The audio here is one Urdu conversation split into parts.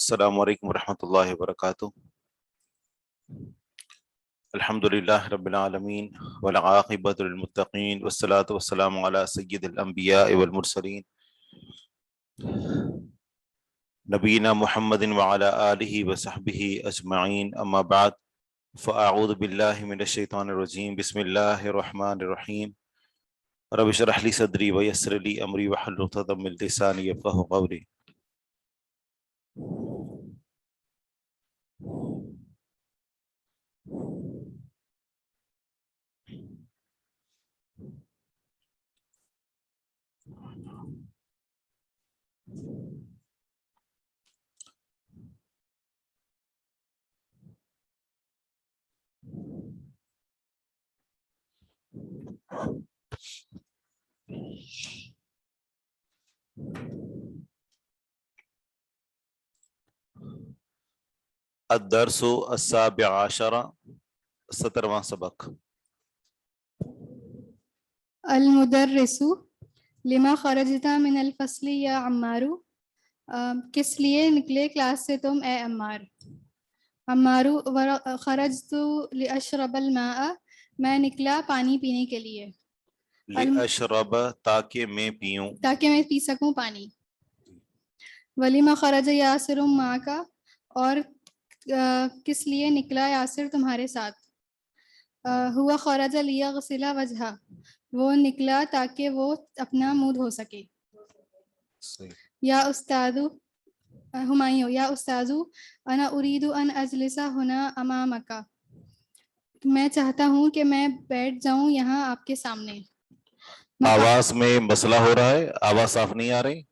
السلام علیکم ورحمۃ اللہ وبرکاتہ. الحمد للہ رب العالمین والعاقبۃ للمتقین والصلاۃ والسلام علی سید الانبیاء والمرسلین نبینا محمد وعلی آلہ وصحبہ اجمعین. اما بعد فاعوذ باللہ من الشیطان الرجیم. بسم اللہ الرحمن الرحیم. رب اشرح لی صدری ویسر لی امری واحلل عقدۃ من لسانی یفقہوا قولی. الدرس السابع عشر، 17واں سبق. المدرس لما خرجت من الفصل یا عمار، کس لیے نکلے کلاس سے تم اے عمار. عمار خرجت لاشرب الماء، میں نکلا پانی پینے کے لیے. لاشرب تاکہ میں پیوں، تاکہ میں پی سکوں پانی. ولما خرج یاسر معک، اور کس لیے نکلا یاسر تمہارے ساتھ. ہوا خرج لیغسل وجہہ، وہ نکلا تاکہ وہ اپنا منہ دھو سکے. یا استاذ ہمایوں، یا استاذ انا اريد ان اجلس هنا امامک، میں چاہتا ہوں کہ میں بیٹھ جاؤں یہاں آپ کے سامنے. آواز میں مسئلہ ہو رہا ہے، آواز صاف نہیں آ رہی.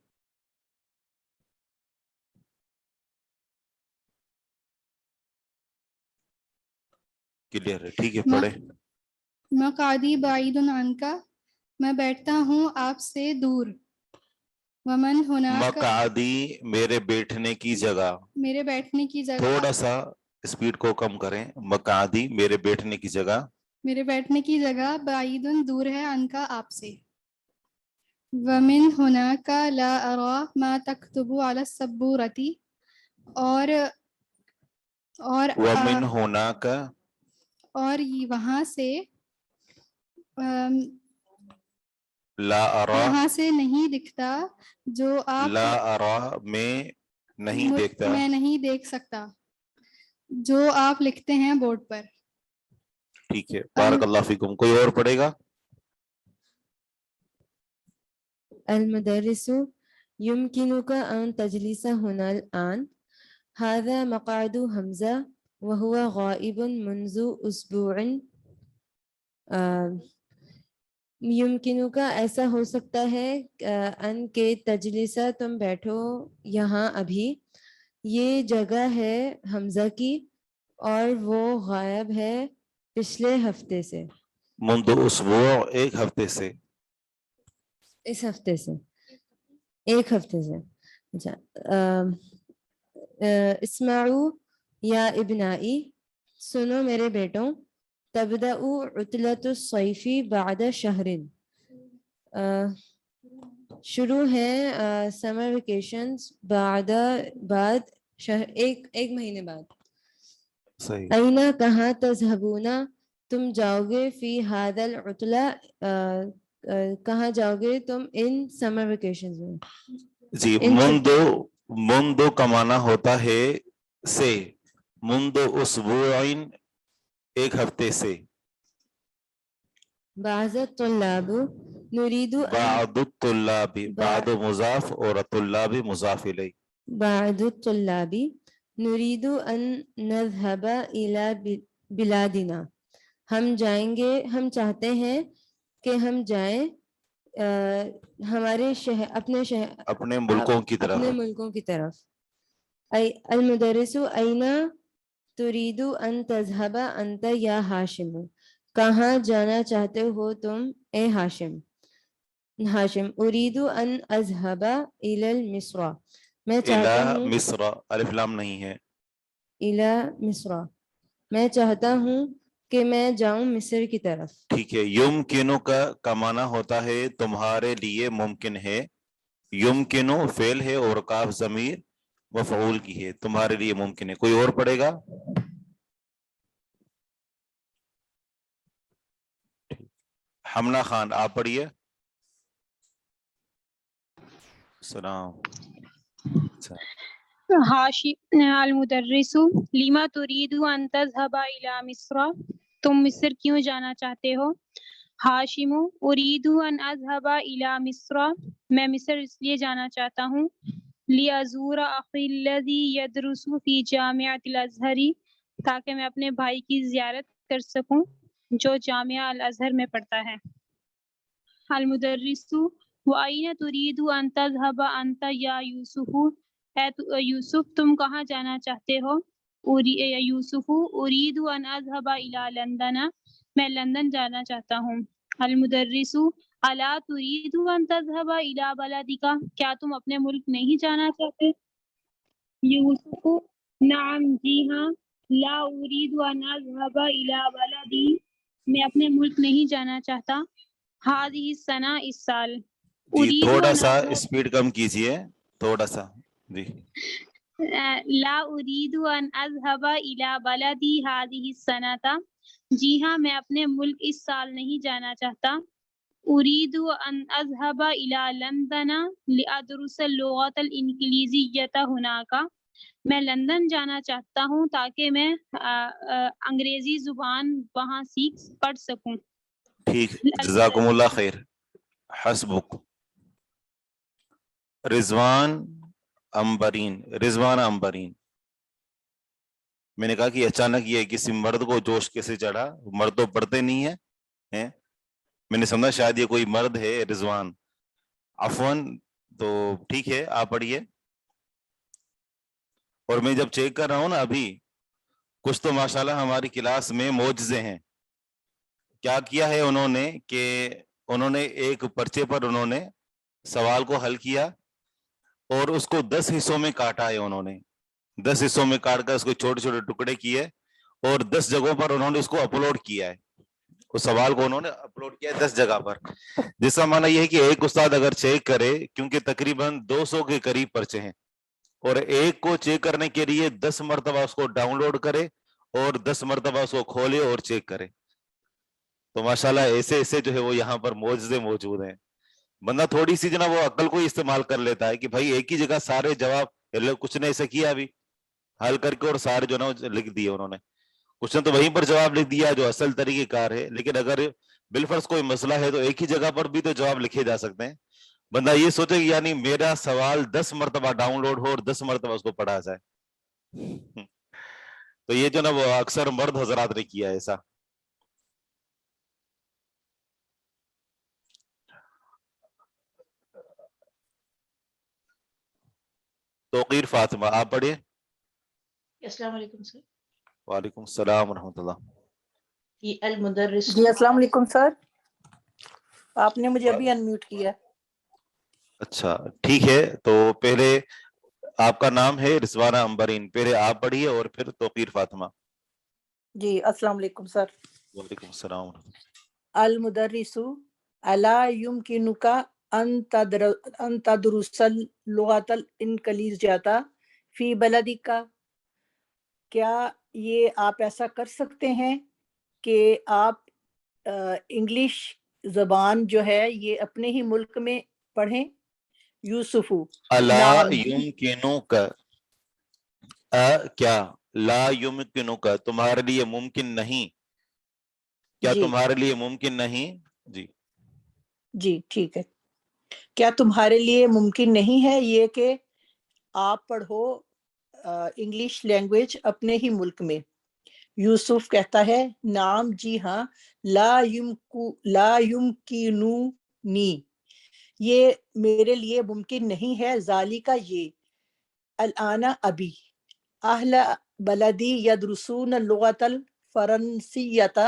کلیئر ہے، ٹھیک ہے، پڑھے. مقعدی بعید عنک، میں بیٹھتا ہوں آپ سے دور. ومن ہناک، مقعدی میرے بیٹھنے کی جگہ. میرے بیٹھنے کی جگہ. تھوڑا سا اسپیڈ کو کم کریں. مقعدی میرے بیٹھنے کی جگہ. میرے بیٹھنے کی جگہ بعید دور ہے عنک آپ سے. ومن ہناک لا ارى ما تكتب على السبورة، اور ومن ہناک، اور وہاں سے لا ارى، وہاں سے نہیں دکھتا جو آپ. لا ارى میں نہیں دیکھتا، میں نہیں دیکھ سکتا جو آپ لکھتے ہیں بورڈ پر. ٹھیک ہے، بارک اللہ فیکم. کوئی اور پڑھے گا؟ المدرس يمكنك أن تجلس هنا الآن، هذا مقعد حمزة وهو غائب منذ أسبوع. يمكنك ایسا ہو سکتا ہے ان کے تجلسہ تم بیٹھو یہاں ابھی. یہ جگہ ہے حمزہ کی اور وہ غائب ہے پچھلے ہفتے سے. منذ اسبوع ایک ہفتے سے. اس ہفتے سے، ایک ہفتے سے. اچھا. اسمعوا یا ابنائی، سنو میرے بیٹوں. تبدأ عطلۃ الصیف بعد شہر، شروع ہے سمر ویکیشنز بعد شہر، ایک مہینے بعد. صحیح. اینا کہاں، تذهبون تم جاؤ گے، فی هذا العطلہ کہاں جاؤ گے تم ان سمر ویکیشنز میں. جی، مندو کا معنی ہوتا ہے سے. مندو اسبوعین ایک ہفتے سے. بعض الطلاب نريد بعض الطلاب، بعض مضاف اور الطلاب مضاف الیہ. بعض الطلاب نريد ان نذهب الى بلادنا، ہم جائیں گے، ہم چاہتے ہیں کہ ہم جائیں ہمارے شہر، اپنے ملکوں کی طرف. اپنے ملکوں کی طرف. المدرس اینا تريد ان تذهب انت یا ہاشم، کہاں جانا چاہتے ہو تم اے ہاشم. ہاشم اريد ان اذهب الى مصر، میں چاہتا ہوں. مصر الف لام نہیں ہے. الى مصر، میں چاہتا ہوں کہ میں جاؤں مصر کی طرف. ٹھیک ہے. یمکنو کا معنی ہوتا ہے تمہارے لیے ممکن ہے. یمکنو فعل ہے اور کاف ضمیر مفعول کی ہے, تمہارے لیے ممکن ہے. کوئی اور پڑھے گا؟ حمنا خان آپ پڑھیے. السلام. المدرس لما تريد ان تذهب الى مصر، تم مصر کیوں جانا چاہتے ہو؟ ہاشم اريد ان اذهب الى مصر، میں مصر اس لیے جانا چاہتا ہوں. لازور اخي الذي يدرس في جامعة الازهر، تاکہ میں اپنے بھائی کی زیارت کر سکوں جو جامعہ الازہر میں پڑھتا ہے. المدرس وَأَيْنَ تُرِيدُ أَن تَذْهَبَ أَنْتَ يَا يُوسُفُ، اے یوسف تم کہاں جانا چاہتے ہو؟ یوسف أُرِيدُ أَنْ أَذْهَبَ إِلَى لندن، میں لندن جانا چاہتا ہوں. المدرس أَلَا تُرِيدُ أَن تَذْهَبَ إِلَى بَلَدِكَ، کیا تم اپنے ملک نہیں جانا چاہتے؟ یوسف نعم جی ہاں. لا أُرِيدُ أَنْ أَذْهَبَ إِلَى بَلَدِي، میں اپنے ملک نہیں جانا چاہتا. هذه السنة، اس سال. جی اريد تھوڑا ان سا اسپیڈ کم کیجئے, تھوڑا سا. جی لا اريد ان اذهب الى بلدي هذه السنة، جی ہاں میں اپنے ملک اس سال نہیں جانا چاہتا. اريد ان اذهب الى لندن لادرس اللغة الانگلیزیة هناك، میں لندن جانا چاہتا ہوں تاکہ میں انگریزی زبان وہاں پڑھ سکوں. ٹھیک, جزاکم اللہ خیر. حسبک. رضوان امبرین. میں نے کہا کہ اچانک یہ کسی مرد کو جوش کیسے چڑھا, مرد تو پڑھتے نہیں ہیں. میں نے سمجھا شاید یہ کوئی مرد ہے رضوان. عفواً, تو ٹھیک ہے آپ پڑھیے. اور میں جب چیک کر رہا ہوں نا ابھی, کچھ تو ماشاءاللہ ہماری کلاس میں معجزے ہیں. کیا کیا ہے انہوں نے کہ انہوں نے ایک پرچے پر انہوں نے سوال کو حل کیا اور اس کو 10 حصوں میں کاٹا ہے. انہوں نے 10 حصوں میں کاٹ کر اس کو چھوٹے چھوٹے ٹکڑے کیے اور 10 جگہوں پر انہوں نے اس کو اپلوڈ کیا ہے. اس سوال کو انہوں نے اپلوڈ کیا ہے 10 جگہ پر, جس کا معنی یہ ہے کہ ایک استاد اگر چیک کرے, کیونکہ تقریباً 200 کے قریب پرچے ہیں, اور ایک کو چیک کرنے کے لیے 10 مرتبہ اس کو ڈاؤن لوڈ کرے اور 10 مرتبہ اس کو کھولے اور چیک کرے, تو ماشاءاللہ ایسے ایسے جو ہے وہ یہاں پر معجزے موجود ہیں. بندہ تھوڑی سی جو نا وہ عقل کو استعمال کر لیتا ہے کہ بھائی ایک ہی جگہ سارے جواب, کچھ نے ایسے کیا ابھی حل کر کے اور سارے جو نا لکھ دیے انہوں نے, کچھ نے تو وہیں پر جواب لکھ دیا جو اصل طریقہ کار ہے. لیکن اگر بالفرض کوئی مسئلہ ہے تو ایک ہی جگہ پر بھی تو جواب لکھے جا سکتے ہیں. بندہ یہ سوچے کہ یعنی میرا سوال 10 مرتبہ ڈاؤن لوڈ ہو اور 10 مرتبہ اس کو پڑھا جائے. تو یہ جو نا وہ اکثر مرد حضرات نے کیا ایسا. توقیر فاطمہ آپ پڑھیے. السلام علیکم سر. وعلیکم السلام ورحمۃ اللہ. جی المدرس. جی السلام علیکم سر, آپ نے مجھے ابھی انمیوٹ کیا. اچھا ٹھیک ہے, تو پہلے آپ کا نام ہے رضوانہ امبرین, پہلے آپ پڑھیے اور پھر توقیر فاطمہ. جی السلام علیکم سر. وعلیکم السلام. المدرس الا یمکنک ان تدرس اللغۃ الانگلیزیہ فی بلدک، کیا یہ آپ ایسا کر سکتے ہیں کہ آپ انگلش زبان جو ہے یہ اپنے ہی ملک میں پڑھیں؟ یوسف الا یمکنک, کیا لا یمکنک تمہارے لیے ممکن نہیں, کیا جی تمہارے لیے ممکن نہیں. جی جی ٹھیک ہے. کیا تمہارے لیے ممکن نہیں ہے یہ کہ آپ پڑھو انگلش لینگویج اپنے ہی ملک میں؟ یوسف کہتا ہے نعم جی ہاں. لا یمکنونی، یہ میرے لیے ممکن نہیں ہے. ذالکا یہ، الآن ابھی، اہل بلدی یدرسون اللغۃ الفرنسیۃ،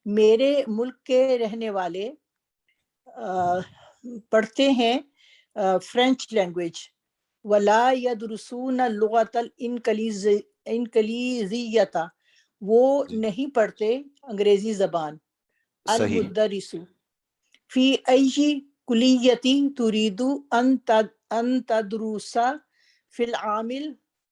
میرے ملک کے رہنے والے پڑھتے ہیں فرینچ لینگویج. ولا یدرسون اللغۃ الانگلیزیۃ، وہ نہیں پڑھتے انگریزی زبان. صحیح. المدرس فی ای کلیۃ ترید ان تدرس فی العام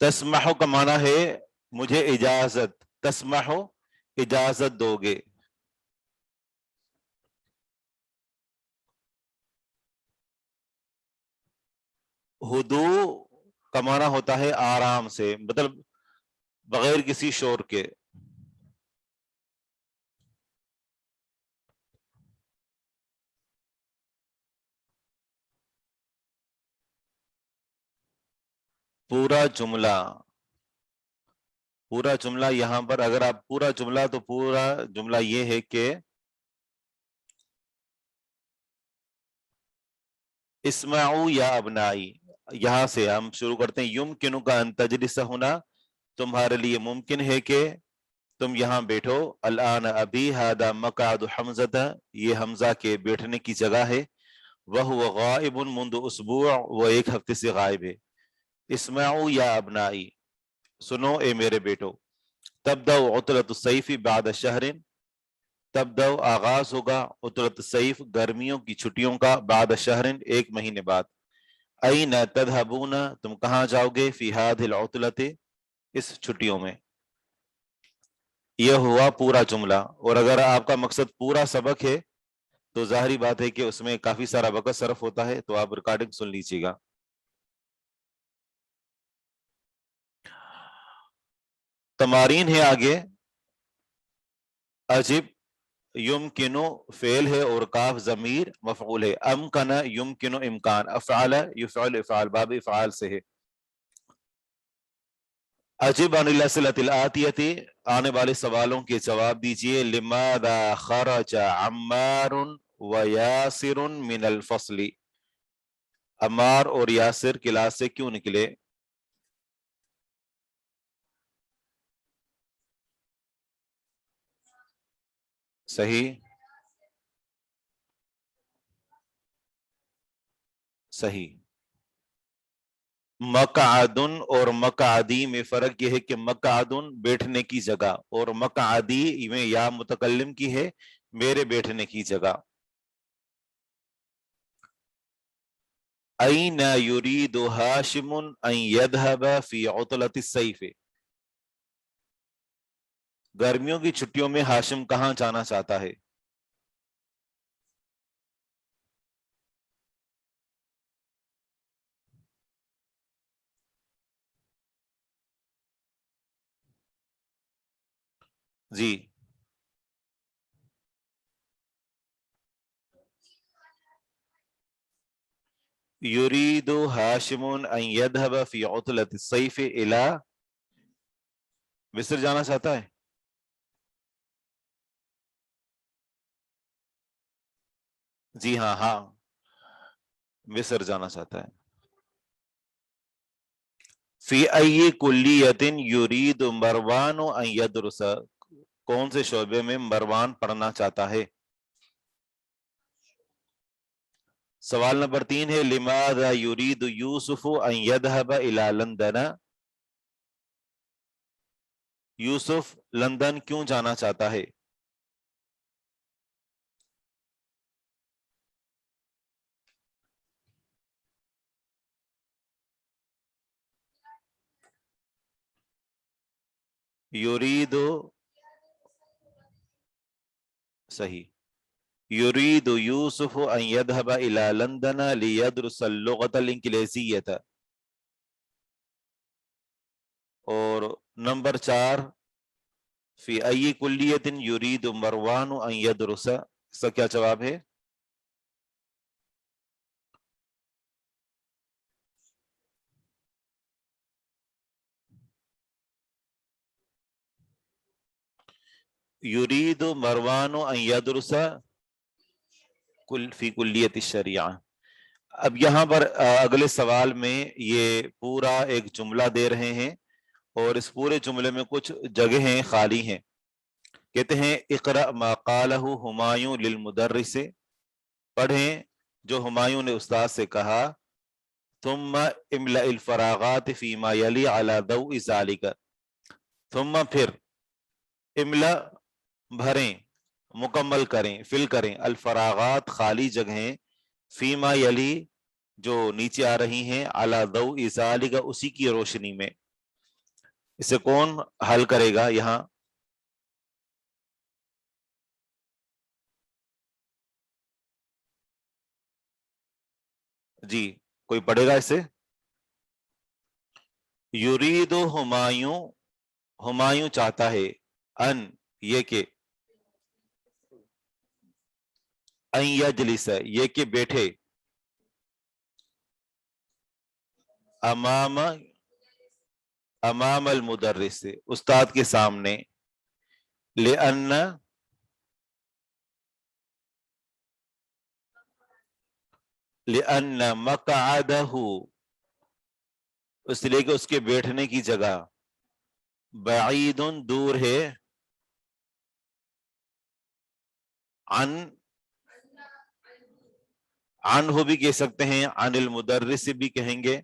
تسمح کا معنی ہے مجھے اجازت، تسمح اجازت دو گے. ہدوء کا معنی ہوتا ہے آرام سے، مطلب بغیر کسی شور کے. پورا جملہ یہاں پر اگر آپ پورا جملہ، تو پورا جملہ یہ ہے کہ اسمعوا یا ابنائی. یہاں سے ہم شروع کرتے ہیں. یمکنک ان تجلس ہونا، تمہارے لیے ممکن ہے کہ تم یہاں بیٹھو. الان ابھی، ہذا مقعد حمزہ، یہ حمزہ کے بیٹھنے کی جگہ ہے. وہو غائب منذ اسبوع، وہ ایک ہفتے سے غائب ہے. اسمعوا یا ابنائی، سنو اے میرے بیٹو. تبدأ عطلۃ الصیف بعد شہر، تبدأ آغاز ہوگا عطلۃ الصیف گرمیوں کی چھٹیوں کا، بعد شہر ایک مہینے بعد. این تذهبون، تم کہاں جاؤ گے، فی هذه العطلۃ، اس چھٹیوں میں. یہ ہوا پورا جملہ. اور اگر آپ کا مقصد پورا سبق ہے تو ظاہری بات ہے کہ اس میں کافی سارا وقت صرف ہوتا ہے، تو آپ ریکارڈنگ سن لیجیے گا. تمارین ہے آگے. عجب یمکنو فعل ہے اور کاف ضمیر مفعول ہے. امکن یمکنو امکان، افعل یفعل افعال باب افعال سے ہے. عجب عن الاسئلۃ الآتیۃ، آنے والے سوالوں کے جواب دیجئے. لماذا خرج عمار ویاسر من الفصل، عمار اور یاسر کلاس سے کیوں نکلے. صحیح صحیح. مقعدن اور مقعدی میں فرق یہ ہے کہ مقعدن بیٹھنے کی جگہ، اور مقعدی میں یا متکلم کی ہے میرے بیٹھنے کی جگہ. این یرید ہاشم ان یذهب فی عطلۃ الصیف، گرمیوں کی چھٹیوں میں ہاشم کہاں جانا چاہتا ہے. جی یرید ہاشم ان یذهب فی عطلۃ الصیف الی، مصر جانا چاہتا ہے. جی ہاں ہاں، مصر جانا چاہتا ہے. فی ای کلیۃ یرید مروان ان یدرس، کون سے شعبے میں مروان پڑھنا چاہتا ہے. سوال نمبر 3 ہے لماذا یرید یوسف ان یذهب الی لندن، یوسف لندن کیوں جانا چاہتا ہے. یرید، صحیح. یرید یوسف ان یذهب الی لندن لیدرس اللغۃ الانگلیزیۃ. اور نمبر 4 فی ای کلیۃ یرید مروان ان یدرس، اس کا کیا جواب ہے. یرید مروان ان یدرس فی کلیۃ الشریعہ. اب یہاں پر اگلے سوال میں یہ پورا ایک جملہ دے رہے ہیں، اور اس پورے جملے میں کچھ جگہیں خالی ہیں. کہتے ہیں اقرأ ما قالہ ہمایوں للمدرس، پڑھیں جو ہمایوں نے استاد سے کہا. ثم املأ الفراغات فیما یلی علی ضوء ذلک، ثم پھر املأ بھریں، مکمل کریں، فل کریں، الفراغات خالی جگہیں، فیما یلی جو نیچے آ رہی ہیں، علی ضوء ذلک اسی کی روشنی میں. اسے کون حل کرے گا یہاں؟ جی کوئی پڑھے گا اسے؟ یرید ہمایوں، ہمایوں چاہتا ہے، ان یہ کہ، ان یجلس یہ کہ بیٹھے، امام امام المدرس استاد کے سامنے، لأن لأن مقعدہ، اس لیے کہ اس کے بیٹھنے کی جگہ، بعید دور ہے، عن ہو بھی کہہ سکتے ہیں، عن المدرس بھی کہیں گے۔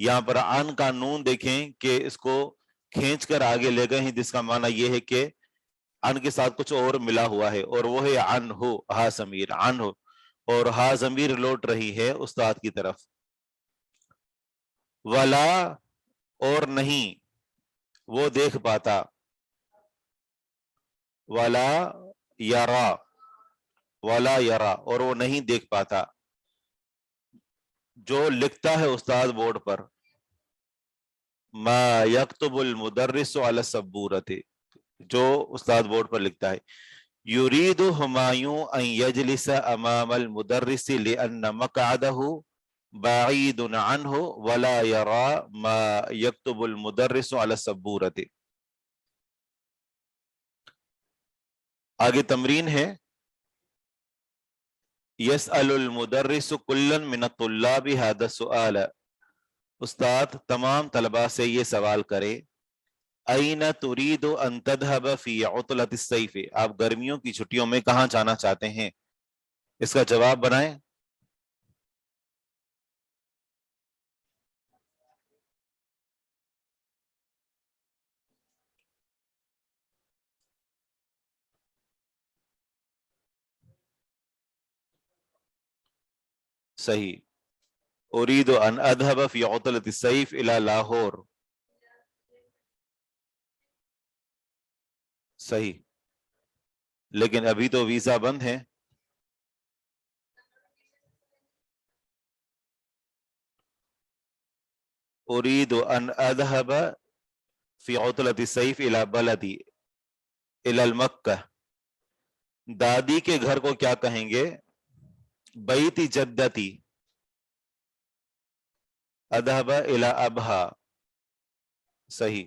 یہاں پر عن کا نون دیکھیں کہ اس کو کھینچ کر آگے لے گئے ہیں، جس کا معنی یہ ہے کہ عن کے ساتھ کچھ اور ملا ہوا ہے، اور وہ ہے عن ہو، ہا ضمیر عن ہو، اور ہا ضمیر لوٹ رہی ہے استاد کی طرف۔ ولا اور نہیں وہ دیکھ پاتا، ولا یرا، ولا یرا اور وہ نہیں دیکھ پاتا، جو لکھتا ہے استاد بورڈ پر، ما یکتب المدرس علی السبورۃ، جو استاد بورڈ پر لکھتا ہے۔ یرید ہمایوں ان یجلس امام المدرس لأن مقعدہ بعید عنہ ولا یرا ما یکتب المدرس علی السبورۃ۔ آگے تمرین ہے، یسأل المدرس کلا من الطلاب هذا السؤال، استاد تمام طلباء سے یہ سوال کرے، این ترید ان تذهب فی عطلۃ الصیف، آپ گرمیوں کی چھٹیوں میں کہاں جانا چاہتے ہیں؟ اس کا جواب بنائیں۔ صحیح، اريد ان اذهب في عطلة الصيف الى لاہور، صحیح، لیکن ابھی تو ویزا بند ہے۔ اريد ان اذهب في عطلة الصيف الى بلدي الى المکہ، دادی کے گھر کو کیا کہیں گے؟ بیت جدتی، اذهب الى ابہا، صحیح،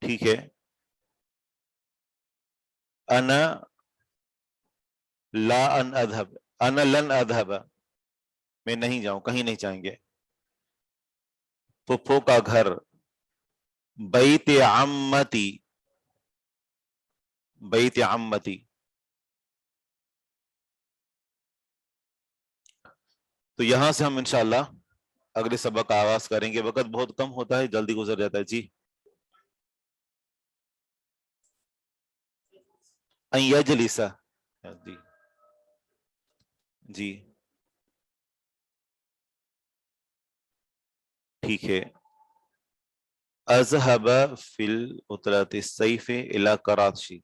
ٹھیک ہے۔ انا لا ان اذهب، انا لن اذهب، میں نہیں جاؤں، کہیں نہیں جائیں گے۔ پھپھو کا گھر، بیت عمتی، بیت عمتی۔ تو یہاں سے ہم انشاءاللہ اگلے سبق کا آغاز کریں گے، وقت بہت کم ہوتا ہے، جلدی گزر جاتا ہے۔ جی، ان یجلس، جی جی ٹھیک ہے۔ اذهب فی العطلة الصیف الى کراچی،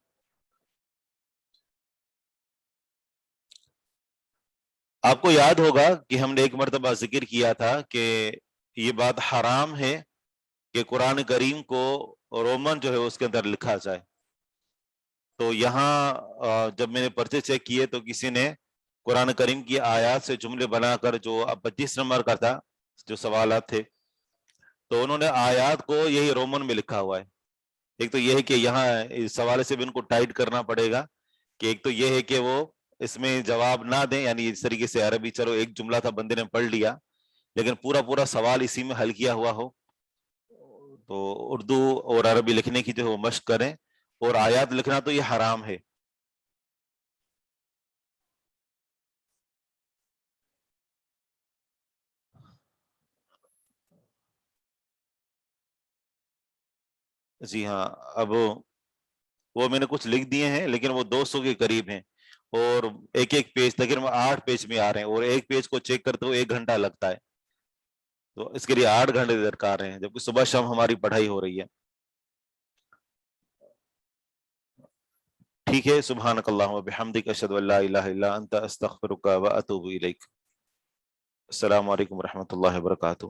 آپ کو یاد ہوگا کہ ہم نے ایک مرتبہ ذکر کیا تھا کہ یہ بات حرام ہے کہ قرآن کریم کو رومن جو ہے اس کے اندر لکھا جائے۔ تو یہاں جب میں نے پرچے چیک کیے تو کسی نے قرآن کریم کی آیات سے جملے بنا کر، جو اب 25 نمبر کا تھا جو سوالات تھے، تو انہوں نے آیات کو یہی رومن میں لکھا ہوا ہے۔ ایک تو یہ ہے کہ یہاں اس حوالے سے بھی ان کو ٹائٹ کرنا پڑے گا کہ ایک تو یہ ہے کہ وہ اس میں جواب نہ دیں، یعنی اس طریقے سے عربی، چلو ایک جملہ تھا بندے نے پڑھ لیا، لیکن پورا سوال اسی میں حل کیا ہوا ہو۔ تو اردو اور عربی لکھنے کی جو ہے وہ مشق کریں، اور آیات لکھنا تو یہ حرام ہے۔ جی ہاں، اب وہ میں نے کچھ لکھ دیے ہیں، لیکن وہ 200 کے قریب ہیں، اور ایک ایک پیج تقریباً 8 پیج میں آ رہے ہیں، اور ایک پیج کو چیک کرتے ہوئے 1 گھنٹہ لگتا ہے۔ تو اس کے لیے 8 گھنٹے درکار ہیں، جبکہ صبح شام ہماری پڑھائی ہو رہی ہے. ٹھیک ہے، سبحانک اللہم و بحمدک، اشہد ان لا الہ الا انت، استغفرک و اتوب الیک. السلام علیکم ورحمۃ اللہ وبرکاتہ.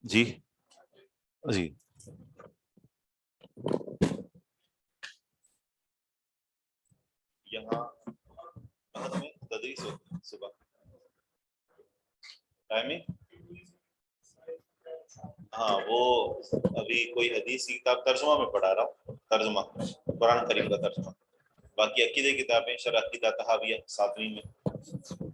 جی جی یہاں میں تدریس ہوتی ہے صبح ٹائمنگ. ہاں وہ ابھی کوئی حدیث کی کتاب ترجمہ میں پڑھا رہا ہوں، ترجمہ قرآن کریم کا ترجمہ. باقی عقیدے کتابیں شرح عقیدہ تحاویہ 7ویں میں.